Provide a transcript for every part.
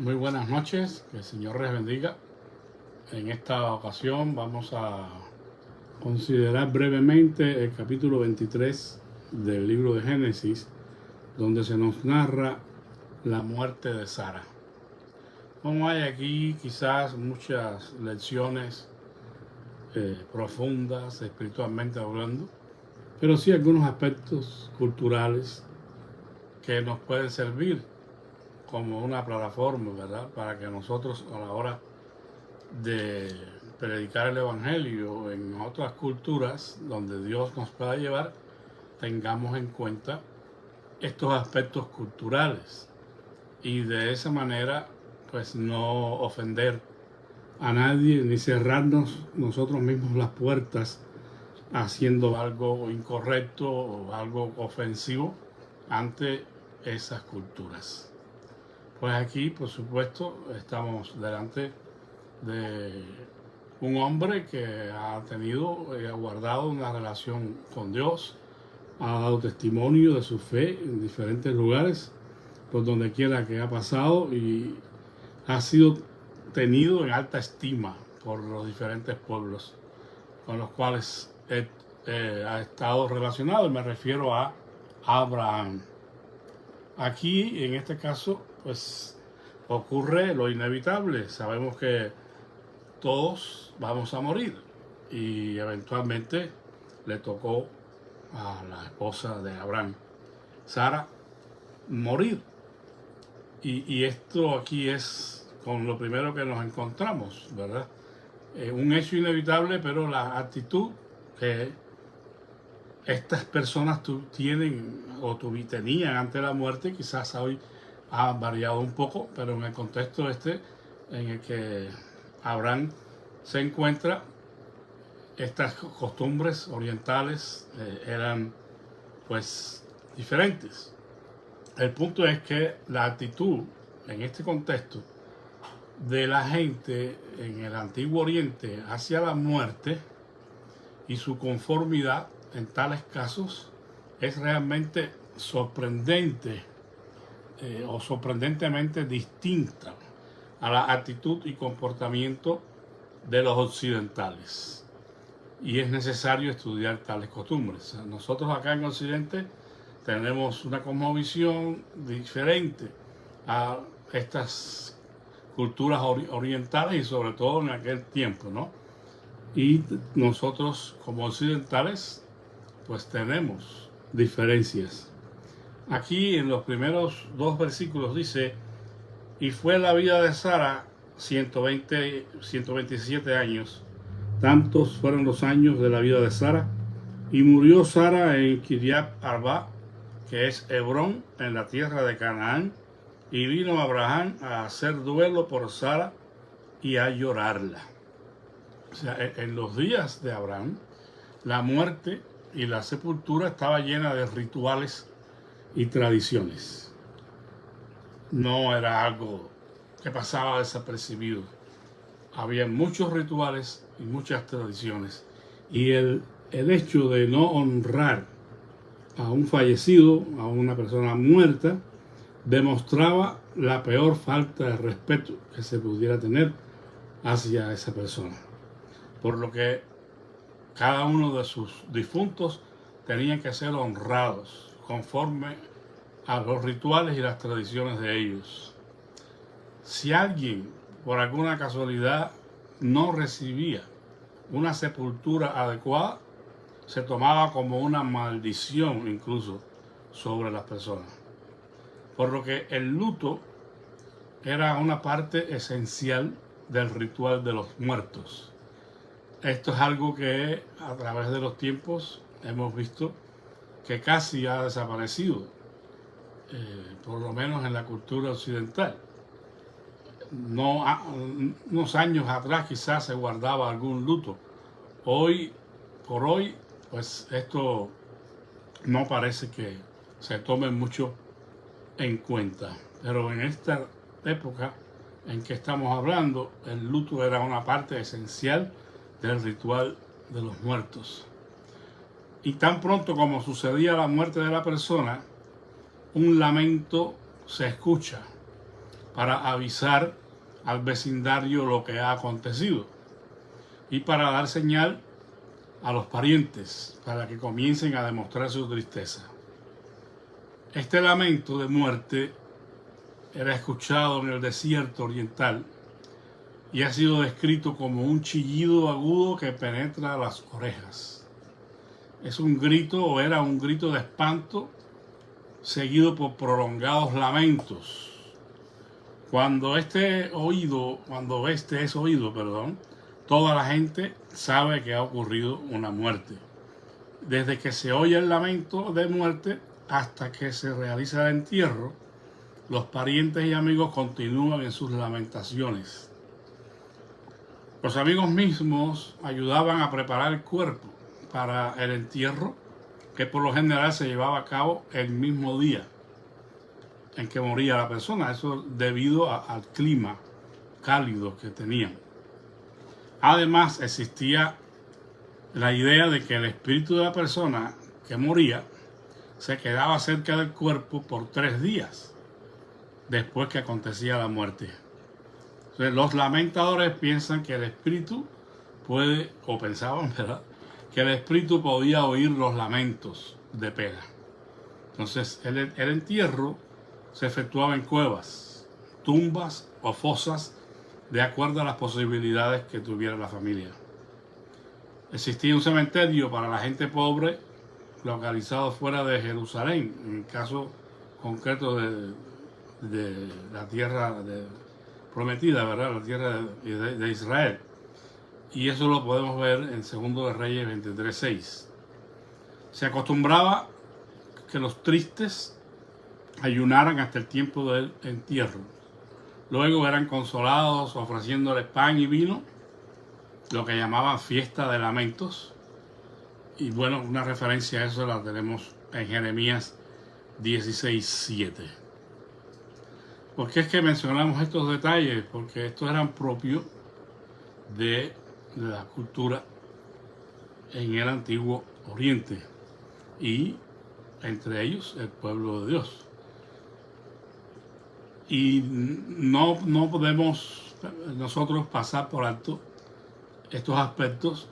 Muy buenas noches, que el Señor les bendiga. En esta ocasión vamos a considerar brevemente el capítulo 23 del libro de Génesis, donde se nos narra la muerte de Sara. No hay aquí quizás muchas lecciones profundas, espiritualmente hablando, pero sí algunos aspectos culturales que nos pueden servir como una plataforma, ¿verdad?, para que nosotros a la hora de predicar el Evangelio en otras culturas donde Dios nos pueda llevar, tengamos en cuenta estos aspectos culturales y de esa manera pues no ofender a nadie ni cerrarnos nosotros mismos las puertas haciendo algo incorrecto o algo ofensivo ante esas culturas. Pues aquí, por supuesto, estamos delante de un hombre que ha tenido y ha guardado una relación con Dios, ha dado testimonio de su fe en diferentes lugares, por donde quiera que ha pasado, y ha sido tenido en alta estima por los diferentes pueblos con los cuales ha estado relacionado, y me refiero a Abraham. Aquí, en este caso, pues ocurre lo inevitable. Sabemos que todos vamos a morir y eventualmente le tocó a la esposa de Abraham, Sara, morir. Y esto aquí es con lo primero que nos encontramos, ¿verdad? Un hecho inevitable, pero la actitud que estas personas tienen o tenían ante la muerte quizás hoy ha variado un poco, pero en el contexto en el que Abraham se encuentra, estas costumbres orientales eran pues diferentes. El punto es que la actitud en este contexto de la gente en el Antiguo Oriente hacia la muerte y su conformidad en tales casos es realmente sorprendente o sorprendentemente distinta a la actitud y comportamiento de los occidentales. Y es necesario estudiar tales costumbres. Nosotros acá en Occidente tenemos una cosmovisión diferente a estas culturas orientales y sobre todo en aquel tiempo, ¿no? Y nosotros como occidentales pues tenemos diferencias. Aquí en los primeros dos versículos dice: y fue la vida de Sara 127 años. Tantos fueron los años de la vida de Sara. Y murió Sara en Kiriat Arba, que es Hebrón, en la tierra de Canaán. Y vino Abraham a hacer duelo por Sara y a llorarla. O sea, en los días de Abraham, la muerte y la sepultura estaba llena de rituales y tradiciones. No era algo que pasaba desapercibido. Había muchos rituales y muchas tradiciones. Y el hecho de no honrar a un fallecido, a una persona muerta, demostraba la peor falta de respeto que se pudiera tener hacia esa persona. Por lo que cada uno de sus difuntos tenían que ser honrados conforme a los rituales y las tradiciones de ellos. Si alguien por alguna casualidad no recibía una sepultura adecuada, se tomaba como una maldición incluso sobre las personas. Por lo que el luto era una parte esencial del ritual de los muertos. Esto es algo que a través de los tiempos hemos visto que casi ha desaparecido, por lo menos en la cultura occidental. No, unos años atrás quizás se guardaba algún luto. Hoy por hoy, pues esto no parece que se tome mucho en cuenta. Pero en esta época en que estamos hablando, el luto era una parte esencial del ritual de los muertos. Y tan pronto como sucedía la muerte de la persona, un lamento se escucha para avisar al vecindario lo que ha acontecido y para dar señal a los parientes para que comiencen a demostrar su tristeza. Este lamento de muerte era escuchado en el desierto oriental y ha sido descrito como un chillido agudo que penetra las orejas. Es un grito, o era un grito de espanto seguido por prolongados lamentos. Cuando este es oído, toda la gente sabe que ha ocurrido una muerte. Desde que se oye el lamento de muerte hasta que se realiza el entierro, los parientes y amigos continúan en sus lamentaciones. Los amigos mismos ayudaban a preparar el cuerpo para el entierro, que por lo general se llevaba a cabo el mismo día en que moría la persona, eso debido al clima cálido que tenían. Además, existía la idea de que el espíritu de la persona que moría se quedaba cerca del cuerpo por 3 días después que acontecía la muerte. Entonces, los lamentadores piensan que el espíritu pensaban, ¿verdad?, que el espíritu podía oír los lamentos de pena. Entonces, el entierro se efectuaba en cuevas, tumbas o fosas de acuerdo a las posibilidades que tuviera la familia. Existía un cementerio para la gente pobre localizado fuera de Jerusalén, en el caso concreto de la tierra prometida, ¿verdad?, la tierra de Israel. Y eso lo podemos ver en 2 de Reyes 23:6. Se acostumbraba que los tristes ayunaran hasta el tiempo del entierro. Luego eran consolados ofreciéndoles pan y vino, lo que llamaban fiesta de lamentos. Y bueno, una referencia a eso la tenemos en Jeremías 16:7. ¿Por qué es que mencionamos estos detalles? Porque estos eran propios de la cultura en el Antiguo Oriente y entre ellos el pueblo de Dios. Y no podemos nosotros pasar por alto estos aspectos,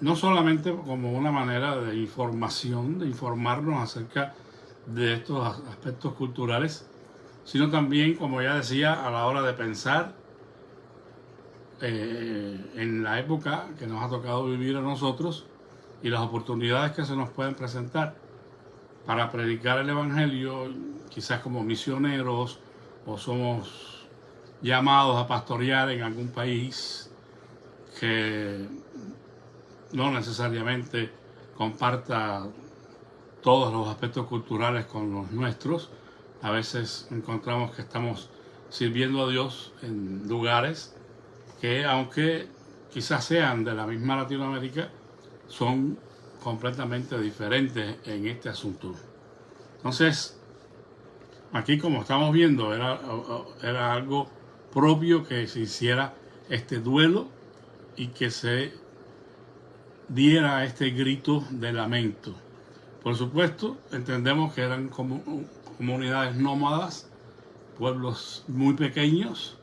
no solamente como una manera de información, de informarnos acerca de estos aspectos culturales, sino también, como ya decía, a la hora de pensar en la época que nos ha tocado vivir a nosotros y las oportunidades que se nos pueden presentar para predicar el Evangelio, quizás como misioneros o somos llamados a pastorear en algún país que no necesariamente comparta todos los aspectos culturales con los nuestros. A veces encontramos que estamos sirviendo a Dios en lugares que, aunque quizás sean de la misma Latinoamérica, son completamente diferentes en este asunto. Entonces, aquí, como estamos viendo, era algo propio que se hiciera este duelo y que se diera este grito de lamento. Por supuesto, entendemos que eran comunidades nómadas, pueblos muy pequeños,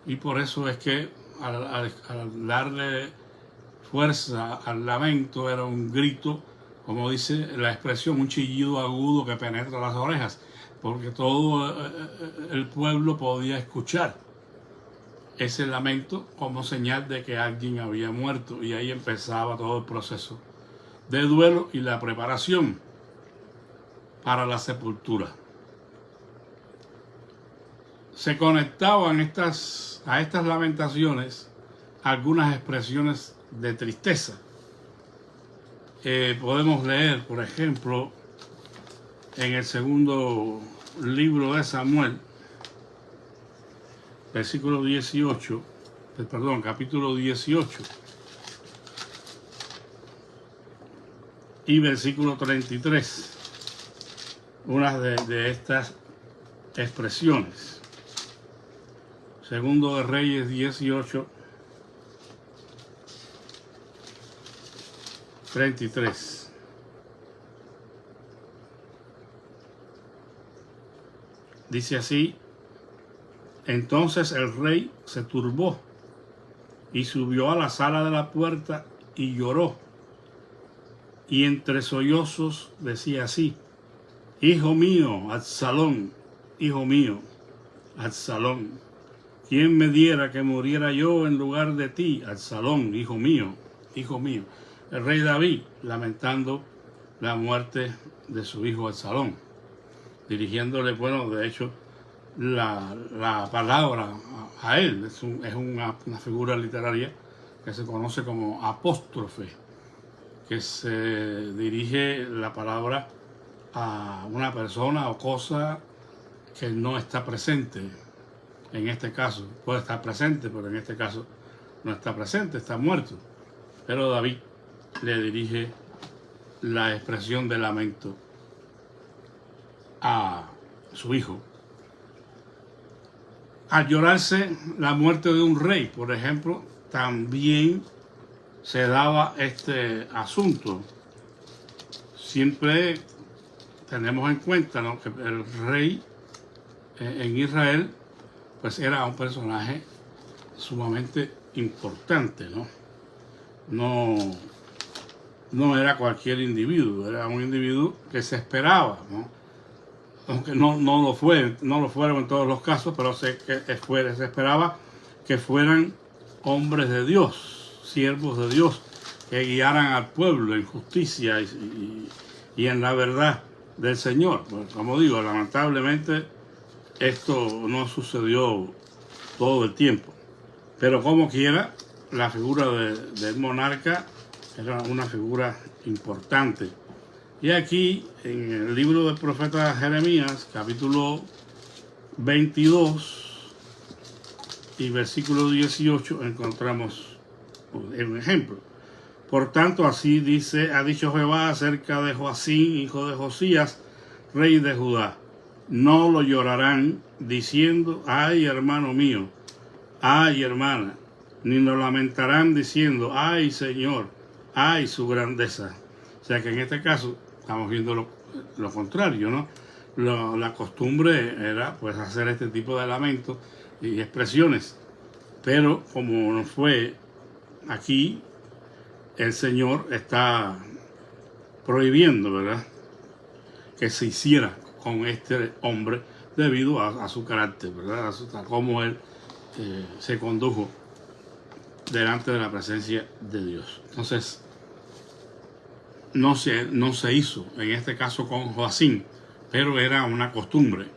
y por eso es que al darle fuerza al lamento era un grito, como dice la expresión, un chillido agudo que penetra las orejas, porque todo el pueblo podía escuchar ese lamento como señal de que alguien había muerto, y ahí empezaba todo el proceso de duelo y la preparación para la sepultura. Se conectaban a estas lamentaciones algunas expresiones de tristeza. Podemos leer, por ejemplo, en el 2 libro de Samuel, capítulo 18 y versículo 33, una de estas expresiones. 2 de Reyes 18, 33. Dice así Entonces el rey se turbó y subió a la sala de la puerta y lloró. Y entre sollozos decía así: Hijo mío, Absalón, hijo mío, Absalón, ¿quién me diera que muriera yo en lugar de ti, Absalón, hijo mío, hijo mío? El rey David lamentando la muerte de su hijo Absalón, dirigiéndole, bueno, de hecho, la palabra a él. Es una figura literaria que se conoce como apóstrofe, que se dirige la palabra a una persona o cosa que no está presente. En este caso puede estar presente, pero en este caso no está presente, está muerto. Pero David le dirige la expresión de lamento a su hijo. Al llorarse la muerte de un rey, por ejemplo, también se daba este asunto. Siempre tenemos en cuenta, ¿no?, que el rey en Israel pues era un personaje sumamente importante, no era cualquier individuo, era un individuo que se esperaba, aunque no lo fueron en todos los casos, pero se esperaba que fueran hombres de Dios, siervos de Dios, que guiaran al pueblo en justicia y en la verdad del Señor. Pues, como digo, lamentablemente esto no sucedió todo el tiempo, pero como quiera, la figura del monarca era una figura importante. Y aquí, en el libro del profeta Jeremías, capítulo 22 y versículo 18, encontramos un ejemplo. Por tanto, así ha dicho Jehová acerca de Joacim, hijo de Josías, rey de Judá: no lo llorarán diciendo, ay, hermano mío, ay, hermana, ni lo lamentarán diciendo, ay, Señor, ay, su grandeza. O sea que en este caso estamos viendo lo contrario, ¿no? La costumbre era pues hacer este tipo de lamentos y expresiones, pero como no fue aquí, el Señor está prohibiendo, ¿verdad?, que se hiciera con este hombre debido a su carácter, ¿verdad?, a cómo él se condujo delante de la presencia de Dios. Entonces, no se hizo en este caso con Joacim, pero era una costumbre.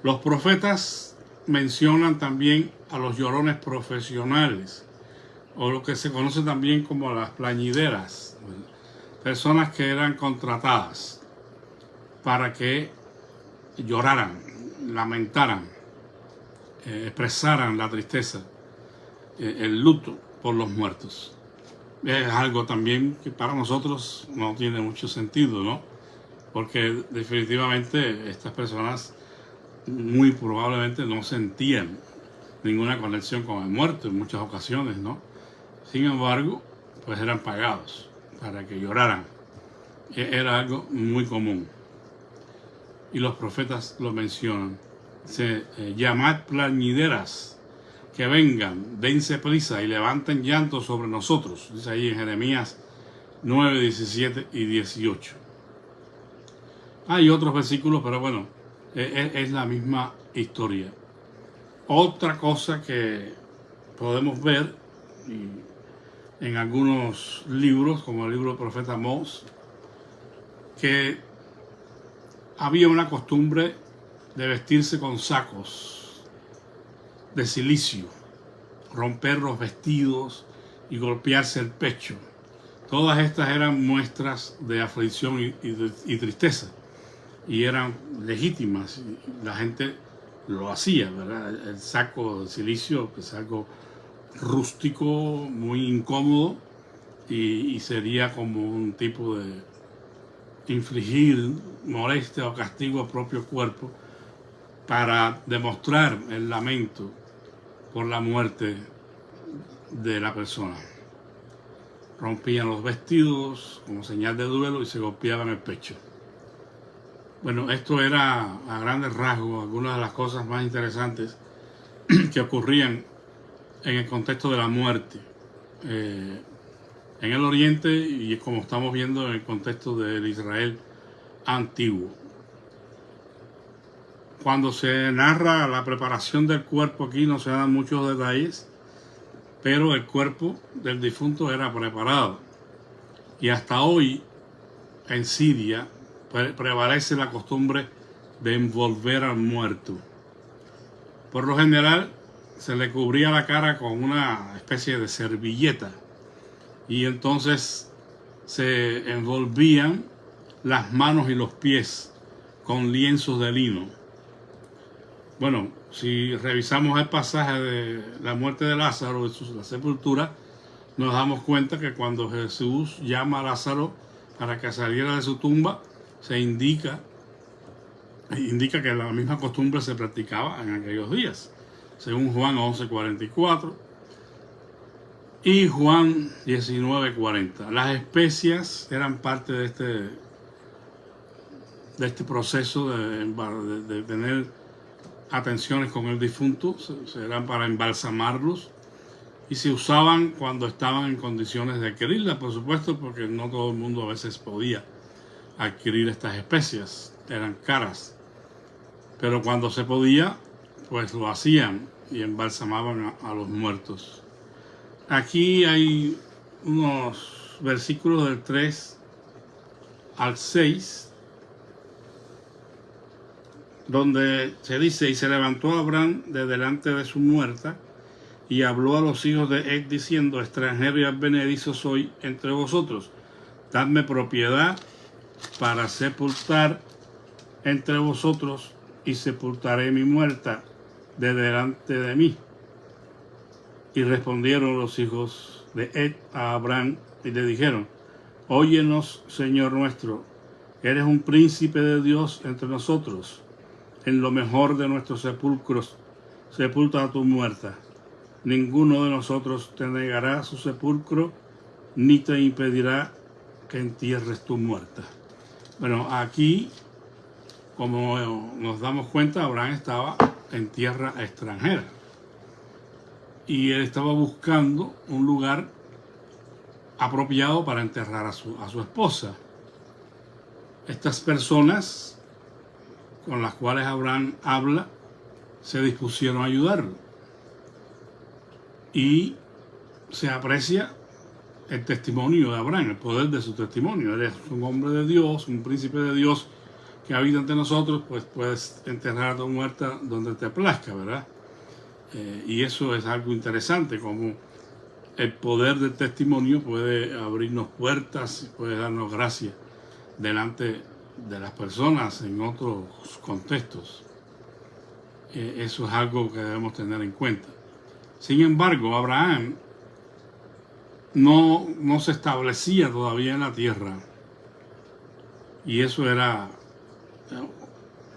Los profetas mencionan también a los llorones profesionales, o lo que se conoce también como las plañideras, personas que eran contratadas para que lloraran, lamentaran, expresaran la tristeza, el luto por los muertos. Es algo también que para nosotros no tiene mucho sentido, ¿no? Porque definitivamente estas personas muy probablemente no sentían ninguna conexión con el muerto en muchas ocasiones, ¿no? Sin embargo, pues eran pagados para que lloraran. Era algo muy común. Y los profetas lo mencionan. Llamad plañideras, que vengan, dense prisa y levanten llanto sobre nosotros. Dice ahí en Jeremías 9, 17 y 18. Hay otros versículos, pero bueno, es la misma historia. Otra cosa que podemos ver en algunos libros, como el libro del profeta Amós, que había una costumbre de vestirse con sacos de silicio, romper los vestidos y golpearse el pecho. Todas estas eran muestras de aflicción y tristeza, y eran legítimas. La gente lo hacía, ¿verdad? El saco de silicio, que es algo rústico, muy incómodo, y sería como un tipo de infligir molestia o castigo al propio cuerpo para demostrar el lamento por la muerte de la persona. Rompían los vestidos como señal de duelo y se golpeaban el pecho. Bueno, esto era a grandes rasgos algunas de las cosas más interesantes que ocurrían en el contexto de la muerte en el Oriente y como estamos viendo en el contexto del Israel antiguo. Cuando se narra la preparación del cuerpo aquí no se dan muchos detalles, pero el cuerpo del difunto era preparado. Y hasta hoy en Siria prevalece la costumbre de envolver al muerto. Por lo general se le cubría la cara con una especie de servilleta y entonces se envolvían las manos y los pies con lienzos de lino. Bueno, si revisamos el pasaje de la muerte de Lázaro y la sepultura, nos damos cuenta que cuando Jesús llama a Lázaro para que saliera de su tumba, se indica que la misma costumbre se practicaba en aquellos días, según Juan 11:44 y Juan 19:40. Las especias eran parte de este proceso de tener atenciones con el difunto, eran para embalsamarlos y se usaban cuando estaban en condiciones de adquirirlas, por supuesto, porque no todo el mundo a veces podía adquirir estas especias, eran caras, pero cuando se podía, pues lo hacían y embalsamaban a los muertos. Aquí hay unos versículos del 3 al 6 donde se dice: y se levantó Abraham de delante de su muerta y habló a los hijos de Et diciendo: extranjero y advenedizo soy entre vosotros, dadme propiedad para sepultar entre vosotros, y sepultaré mi muerta de delante de mí. Y respondieron los hijos de Et a Abraham y le dijeron: óyenos, Señor nuestro, eres un príncipe de Dios entre nosotros. En lo mejor de nuestros sepulcros sepulta a tu muerta. Ninguno de nosotros te negará su sepulcro, ni te impedirá que entierres tu muerta. Bueno, aquí, como nos damos cuenta, Abraham estaba en tierra extranjera y él estaba buscando un lugar apropiado para enterrar a su esposa. Estas personas con las cuales Abraham habla se dispusieron a ayudarlo y se aprecia el testimonio de Abraham, el poder de su testimonio. Eres un hombre de Dios, un príncipe de Dios que habita entre nosotros, pues puedes enterrar a tu muerta donde te plazca, ¿verdad? Y eso es algo interesante, como el poder del testimonio puede abrirnos puertas, puede darnos gracia delante de las personas en otros contextos. Eso es algo que debemos tener en cuenta. Sin embargo, Abraham no se establecía todavía en la tierra, y eso era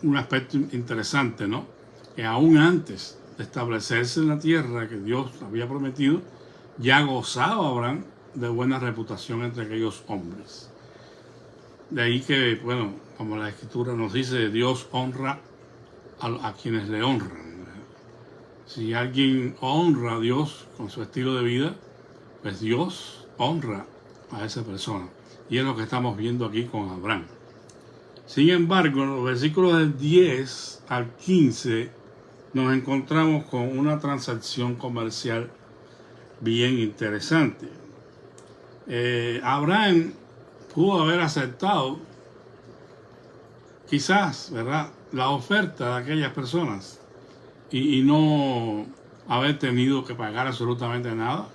un aspecto interesante, ¿no? Que aún antes de establecerse en la tierra que Dios había prometido, ya gozaba Abraham de buena reputación entre aquellos hombres. De ahí que, bueno, como la Escritura nos dice, Dios honra a quienes le honran. Si alguien honra a Dios con su estilo de vida, pues Dios honra a esa persona. Y es lo que estamos viendo aquí con Abraham. Sin embargo, en los versículos del 10 al 15 nos encontramos con una transacción comercial bien interesante. Abraham pudo haber aceptado quizás, ¿verdad?, la oferta de aquellas personas y no haber tenido que pagar absolutamente nada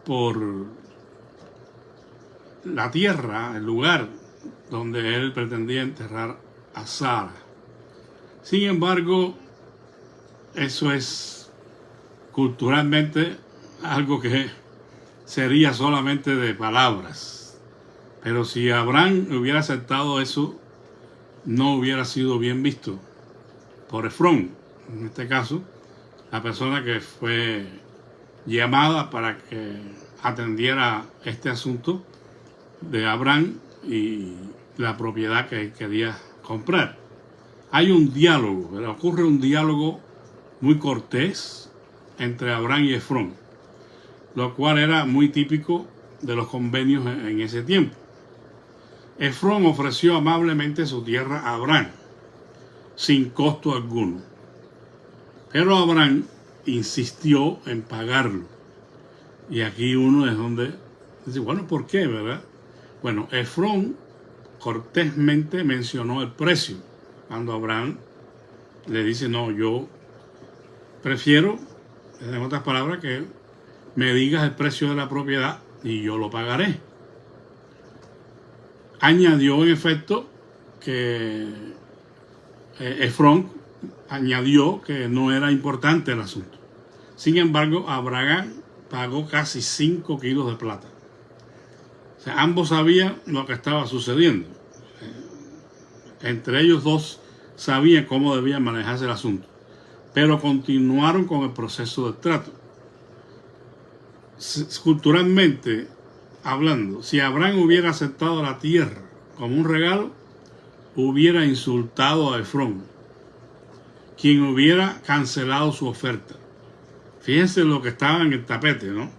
por la tierra, el lugar donde él pretendía enterrar a Sara. Sin embargo, eso es culturalmente algo que sería solamente de palabras. Pero si Abraham hubiera aceptado eso, no hubiera sido bien visto por Efrón, en este caso, la persona que fue llamada para que atendiera este asunto de Abraham y la propiedad que quería comprar. Hay un diálogo, ocurre un diálogo muy cortés entre Abraham y Efrón, lo cual era muy típico de los convenios en ese tiempo. Efrón ofreció amablemente su tierra a Abraham, sin costo alguno. Pero Abraham insistió en pagarlo. Y aquí uno es donde dice, bueno, ¿por qué, verdad? Bueno, Efrón cortésmente mencionó el precio. Cuando Abraham le dice, no, yo prefiero, en otras palabras, que me digas el precio de la propiedad y yo lo pagaré. Añadió en efecto que Efrón añadió que no era importante el asunto. Sin embargo, Abraham pagó casi 5 kilos de plata. O sea, ambos sabían lo que estaba sucediendo. Entre ellos dos sabían cómo debía manejarse el asunto, pero continuaron con el proceso del trato. Culturalmente hablando, si Abraham hubiera aceptado la tierra como un regalo, hubiera insultado a Efrón, quien hubiera cancelado su oferta. Fíjense lo que estaba en el tapete, ¿no?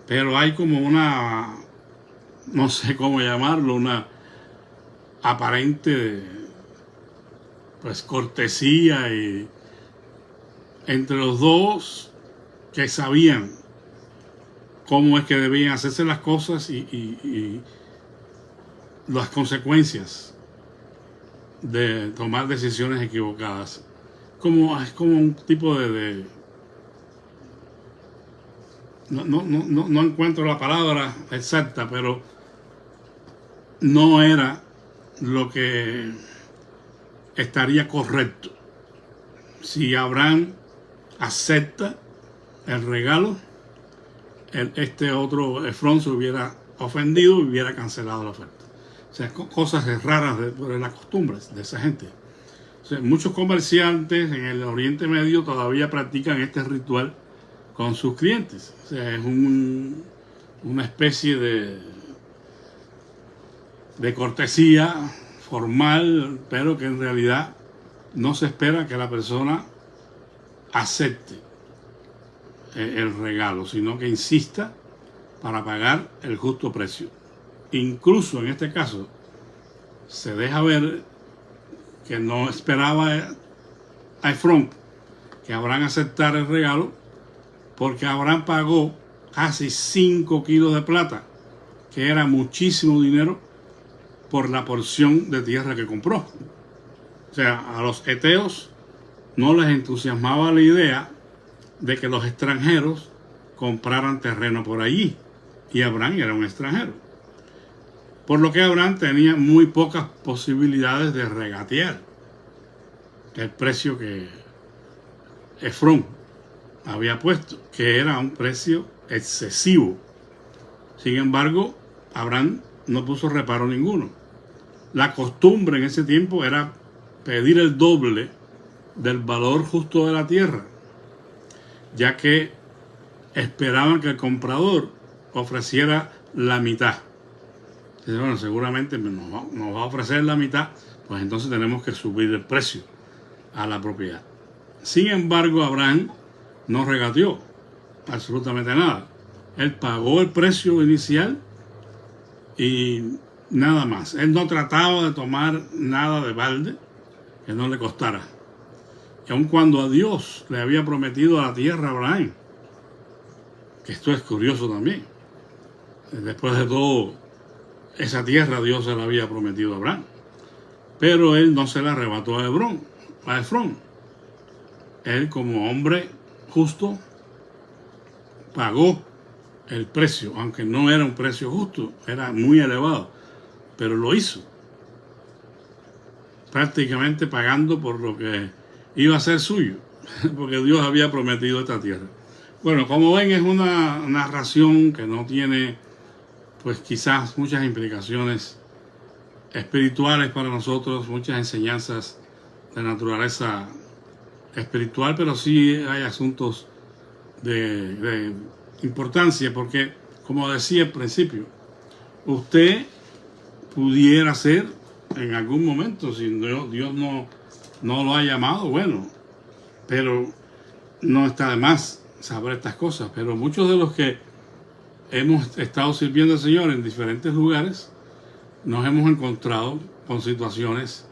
Pero hay como una, no sé cómo llamarlo, una aparente pues cortesía y entre los dos que sabían cómo es que debían hacerse las cosas y las consecuencias de tomar decisiones equivocadas. Es como un tipo de no encuentro la palabra exacta, pero no era lo que estaría correcto. Si Abraham acepta el regalo, este otro Efrón se hubiera ofendido y hubiera cancelado la oferta. O sea, cosas raras de las costumbres de esa gente. O sea, muchos comerciantes en el Oriente Medio todavía practican este ritual con sus clientes. O sea, es una especie de cortesía formal, pero que en realidad no se espera que la persona acepte el regalo, sino que insista para pagar el justo precio. Incluso en este caso se deja ver que no esperaba a Efrón que Abraham aceptara el regalo, porque Abraham pagó casi 5 kilos de plata, que era muchísimo dinero, por la porción de tierra que compró. O sea, a los heteos no les entusiasmaba la idea de que los extranjeros compraran terreno por allí, y Abraham era un extranjero. Por lo que Abraham tenía muy pocas posibilidades de regatear el precio que Efrón había puesto, que era un precio excesivo. Sin embargo, Abraham no puso reparo ninguno. La costumbre en ese tiempo era pedir el doble del valor justo de la tierra, ya que esperaban que el comprador ofreciera la mitad. Dice, bueno, seguramente nos va a ofrecer la mitad, pues entonces tenemos que subir el precio a la propiedad. Sin embargo, Abraham no regateó absolutamente nada. Él pagó el precio inicial y nada más. Él no trataba de tomar nada de balde que no le costara. Y aun cuando a Dios le había prometido la tierra a Abraham, que esto es curioso también, después de todo, esa tierra Dios se la había prometido a Abraham, pero él no se la arrebató a Efrón. Él, como hombre justo, pagó el precio, aunque no era un precio justo, era muy elevado, pero lo hizo, prácticamente pagando por lo que iba a ser suyo, porque Dios había prometido esta tierra. Bueno, como ven, es una narración que no tiene, pues quizás muchas implicaciones espirituales para nosotros, muchas enseñanzas de naturaleza espiritual, pero sí hay asuntos de importancia, porque, como decía al principio, usted pudiera ser en algún momento, si Dios no lo ha llamado, bueno, pero no está de más saber estas cosas, pero muchos de los que hemos estado sirviendo al Señor en diferentes lugares, nos hemos encontrado con situaciones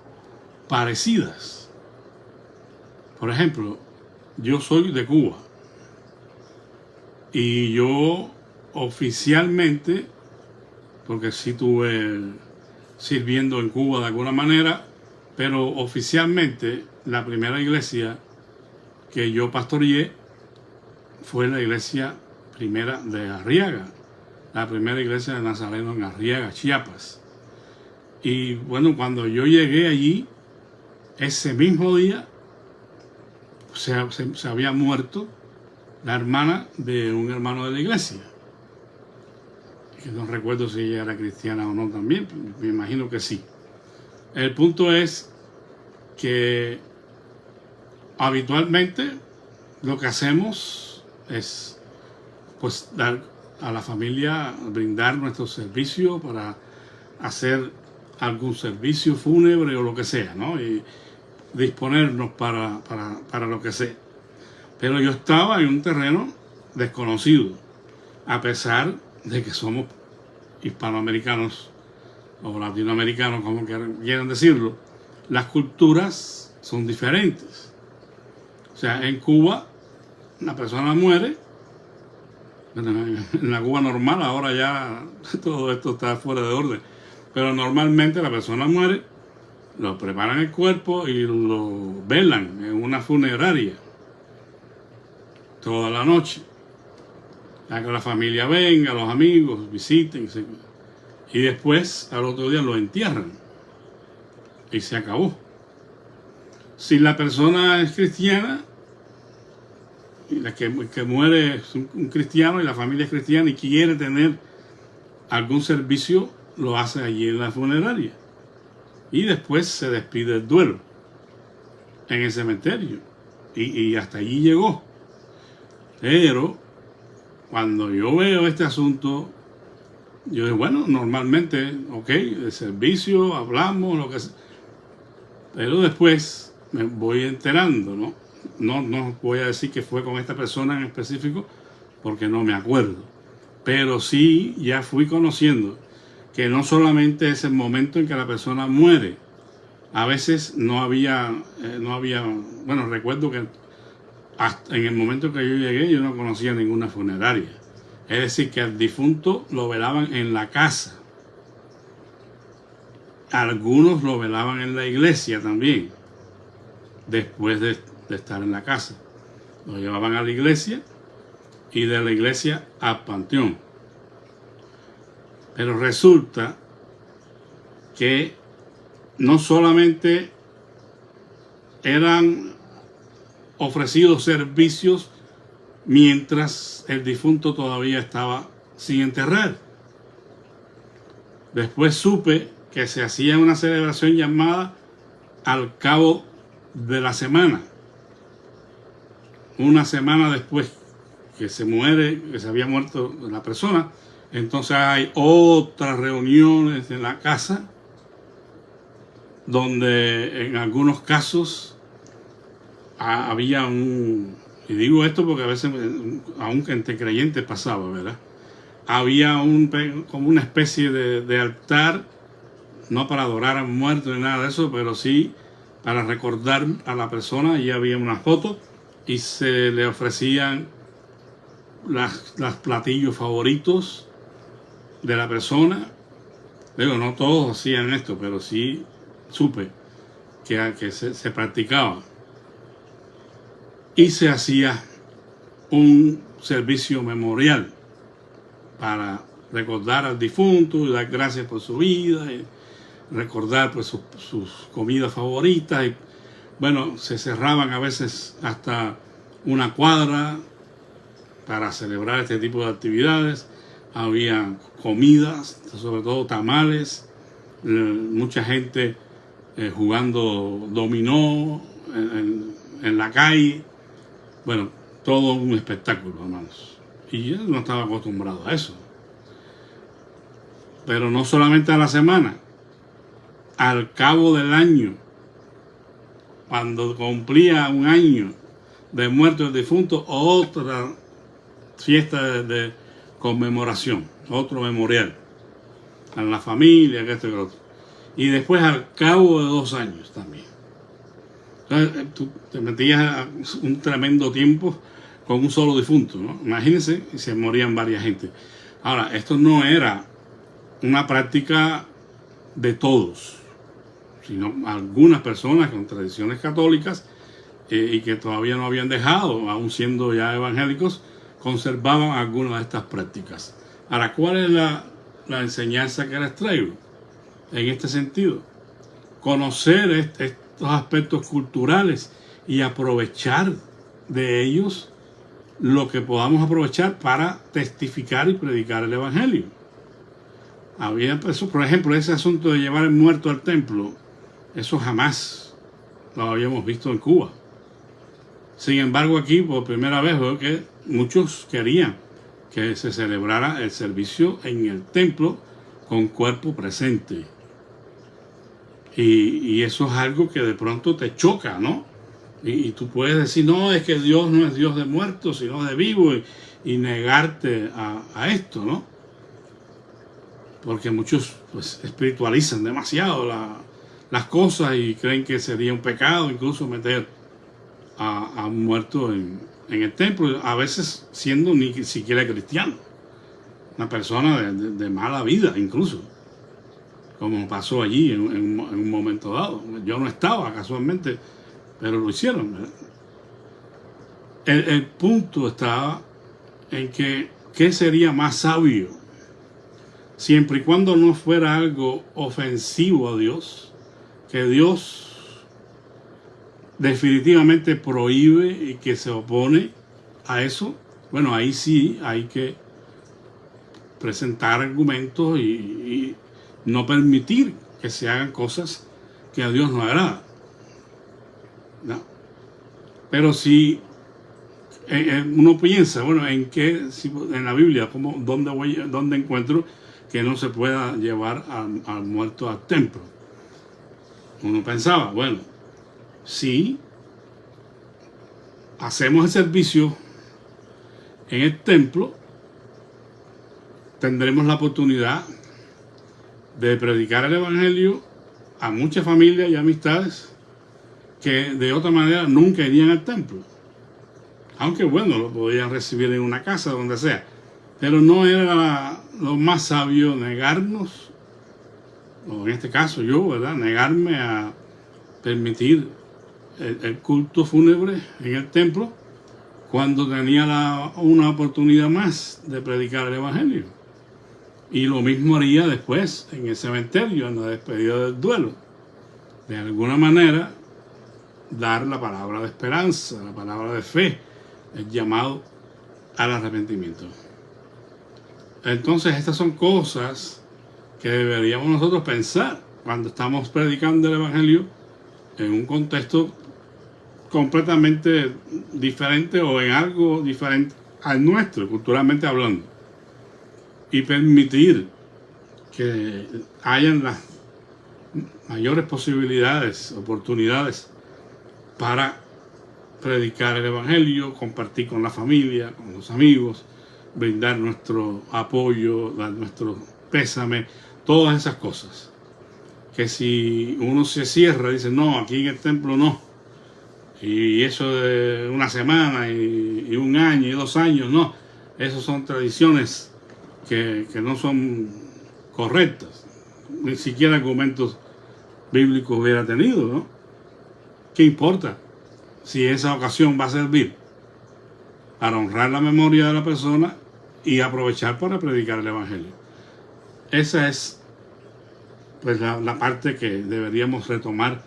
parecidas. Por ejemplo, yo soy de Cuba y yo oficialmente, porque sí estuve sirviendo en Cuba de alguna manera, pero oficialmente la primera iglesia que yo pastoreé fue la iglesia primera de Arriaga, la primera iglesia de Nazareno en Arriaga, Chiapas. Y bueno, cuando yo llegué allí, ese mismo día se había muerto la hermana de un hermano de la iglesia. Que no recuerdo si ella era cristiana o no también, me imagino que sí. El punto es que habitualmente lo que hacemos es pues dar a la familia, brindar nuestro servicio para hacer algún servicio fúnebre o lo que sea, ¿no? Y disponernos para lo que sea. Pero yo estaba en un terreno desconocido, a pesar de que somos hispanoamericanos o latinoamericanos, como quieran decirlo. Las culturas son diferentes. O sea, en Cuba la persona muere, en la Cuba normal, ahora ya todo esto está fuera de orden, pero normalmente la persona muere, lo preparan el cuerpo y lo velan en una funeraria toda la noche, a que la familia venga, los amigos visiten, y después al otro día lo entierran y se acabó. Si la persona es cristiana, y la que muere es un cristiano y la familia es cristiana y quiere tener algún servicio, lo hace allí en la funeraria y después se despide el duelo en el cementerio y hasta allí llegó. Pero cuando yo veo este asunto, yo digo, bueno, normalmente, ok, el servicio, hablamos, lo que sea, pero después me voy enterando, ¿no? No voy a decir que fue con esta persona en específico porque no me acuerdo, pero sí ya fui conociendo que no solamente es el momento en que la persona muere, a veces no había, bueno, recuerdo que hasta en el momento que yo llegué yo no conocía ninguna funeraria, es decir, que al difunto lo velaban en la casa, algunos lo velaban en la iglesia también, después de estar en la casa. Lo llevaban a la iglesia y de la iglesia al panteón. Pero resulta que no solamente eran ofrecidos servicios mientras el difunto todavía estaba sin enterrar. Después supe que se hacía una celebración llamada al cabo de la semana. Una semana después que se muere, que se había muerto la persona, entonces hay otras reuniones en la casa donde en algunos casos había y digo esto porque a veces, aunque entre creyentes pasaba, ¿verdad? Había como una especie de altar, no para adorar a muertos ni nada de eso, pero sí para recordar a la persona, y había una foto y se le ofrecían los platillos favoritos de la persona. Digo, no todos hacían esto, pero sí supe que se practicaba. Y se hacía un servicio memorial para recordar al difunto y dar gracias por su vida, y recordar pues sus comidas favoritas. Y bueno, se cerraban a veces hasta una cuadra para celebrar este tipo de actividades. Había comidas, sobre todo tamales, mucha gente jugando dominó en la calle. Bueno, todo un espectáculo, hermanos. Y yo no estaba acostumbrado a eso. Pero no solamente a la semana, al cabo del año, cuando cumplía un año de muerto del difunto, otra fiesta de conmemoración, otro memorial a la familia, que esto y lo otro. Y después al cabo de 2 años también. Entonces, tú te metías un tremendo tiempo con un solo difunto, ¿no? Imagínense, y se morían varias gente. Ahora, esto no era una práctica de todos, sino algunas personas con tradiciones católicas y que todavía no habían dejado, aún siendo ya evangélicos, conservaban algunas de estas prácticas. Ahora, ¿cuál es la enseñanza que les traigo en este sentido? Conocer estos aspectos culturales y aprovechar de ellos lo que podamos aprovechar para testificar y predicar el evangelio. Había, por ejemplo, ese asunto de llevar el muerto al templo, eso jamás lo habíamos visto en Cuba. Sin embargo, aquí por primera vez veo que muchos querían que se celebrara el servicio en el templo con cuerpo presente. Y eso es algo que de pronto te choca, ¿no? Y tú puedes decir, no, es que Dios no es Dios de muertos, sino de vivos, y negarte a esto, ¿no? Porque muchos pues espiritualizan demasiado las cosas y creen que sería un pecado incluso meter a un muerto en el templo, a veces siendo ni siquiera cristiano, una persona de mala vida incluso, como pasó allí en un momento dado. Yo no estaba casualmente, pero lo hicieron, ¿verdad? El punto estaba en que ¿qué sería más sabio? Siempre y cuando no fuera algo ofensivo a Dios, que Dios definitivamente prohíbe y que se opone a eso, bueno, ahí sí hay que presentar argumentos y no permitir que se hagan cosas que a Dios no agrada. No. Pero si uno piensa, bueno, en la Biblia, ¿dónde encuentro que no se pueda llevar al muerto al templo? Uno pensaba, bueno, si hacemos el servicio en el templo, tendremos la oportunidad de predicar el evangelio a muchas familias y amistades que de otra manera nunca irían al templo. Aunque bueno, lo podían recibir en una casa, donde sea. Pero no era lo más sabio negarnos, o en este caso yo, ¿verdad? Negarme a permitir el culto fúnebre en el templo cuando tenía una oportunidad más de predicar el evangelio. Y lo mismo haría después en el cementerio, en la despedida del duelo. De alguna manera, dar la palabra de esperanza, la palabra de fe, el llamado al arrepentimiento. Entonces, estas son cosas que deberíamos nosotros pensar cuando estamos predicando el evangelio en un contexto completamente diferente o en algo diferente al nuestro, culturalmente hablando. Y permitir que hayan las mayores posibilidades, oportunidades para predicar el evangelio, compartir con la familia, con los amigos, brindar nuestro apoyo, dar nuestro pésame, todas esas cosas. Que si uno se cierra, dice, no, aquí en el templo no, y eso de una semana y 1 año y 2 años, no, esas son tradiciones que no son correctas. Ni siquiera argumentos bíblicos hubiera tenido, ¿no? ¿Qué importa si esa ocasión va a servir para honrar la memoria de la persona y aprovechar para predicar el evangelio? Esa es pues la parte que deberíamos retomar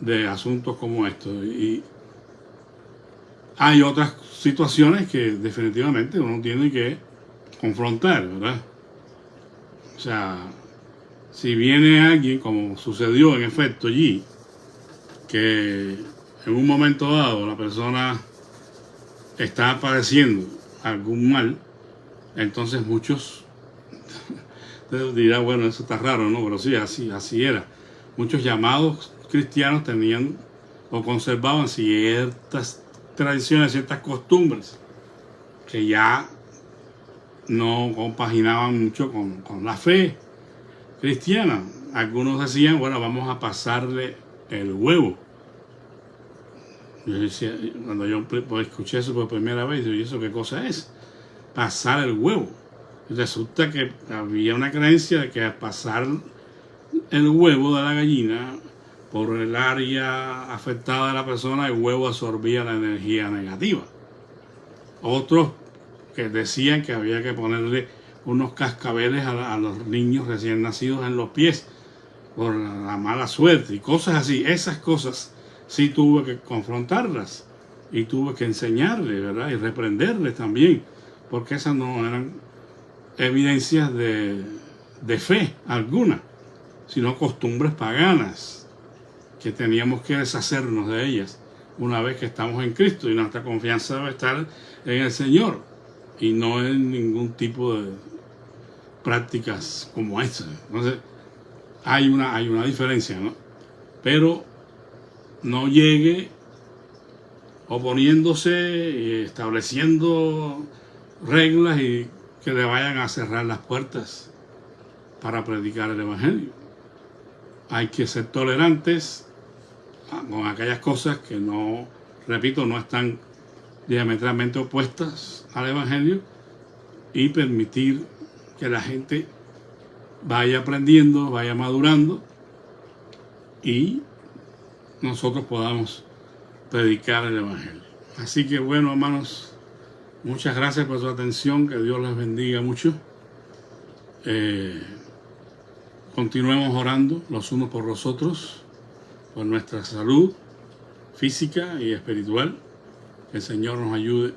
de asuntos como estos. Y hay otras situaciones que definitivamente uno tiene que confrontar, ¿verdad? O sea, si viene alguien, como sucedió en efecto allí, que en un momento dado la persona está padeciendo algún mal, entonces muchos dirán, bueno, eso está raro, ¿no? Pero sí, así era. Muchos llamados cristianos tenían o conservaban ciertas tradiciones, ciertas costumbres que ya no compaginaban mucho con la fe cristiana. Algunos decían, bueno, vamos a pasarle el huevo. Yo decía, cuando yo escuché eso por primera vez, yo, ¿y eso qué cosa es? Pasar el huevo. Y resulta que había una creencia de que al pasar el huevo de la gallina por el área afectada de la persona, el huevo absorbía la energía negativa. Otros que decían que había que ponerle unos cascabeles a los niños recién nacidos en los pies por la mala suerte y cosas así. Esas cosas sí tuve que confrontarlas y tuve que enseñarles, ¿verdad? Y reprenderles también, porque esas no eran evidencias de fe alguna, sino costumbres paganas que teníamos que deshacernos de ellas una vez que estamos en Cristo, y nuestra confianza debe estar en el Señor y no en ningún tipo de prácticas como esta. Entonces hay una diferencia, ¿no? Pero no llegue oponiéndose y estableciendo reglas y que le vayan a cerrar las puertas para predicar el Evangelio. Hay que ser tolerantes con aquellas cosas que no, repito, no están diametralmente opuestas al Evangelio, y permitir que la gente vaya aprendiendo, vaya madurando y nosotros podamos predicar el Evangelio. Así que bueno, hermanos, muchas gracias por su atención, que Dios les bendiga mucho. Continuemos orando los unos por los otros, por nuestra salud física y espiritual. Que el Señor nos ayude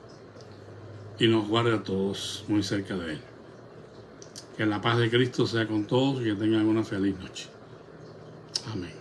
y nos guarde a todos muy cerca de Él. Que la paz de Cristo sea con todos y que tengan una feliz noche. Amén.